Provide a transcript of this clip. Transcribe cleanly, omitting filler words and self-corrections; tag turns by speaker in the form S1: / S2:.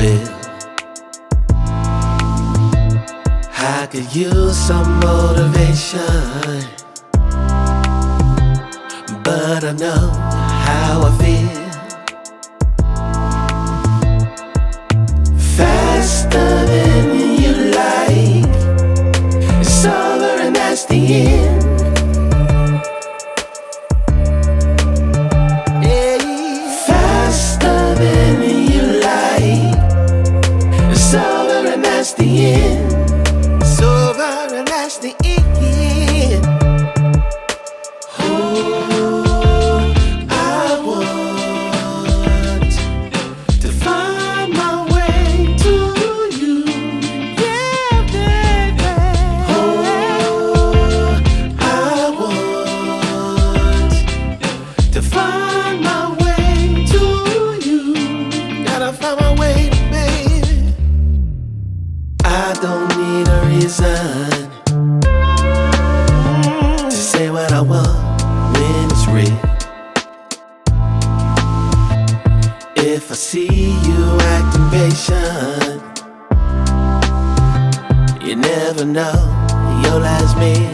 S1: will. I could use some motivation, but I know how I feel. Faster than you like, it's over and that's the end. Faster than you like, it's over and that's the end. It's over and that's the end. Oh, I want to find my way to you, yeah, baby. Oh, I want to find my way to you. Gotta find my way, baby. I don't need a reason to say what I want when it's real. If I see you acting patient, you never know your last meal.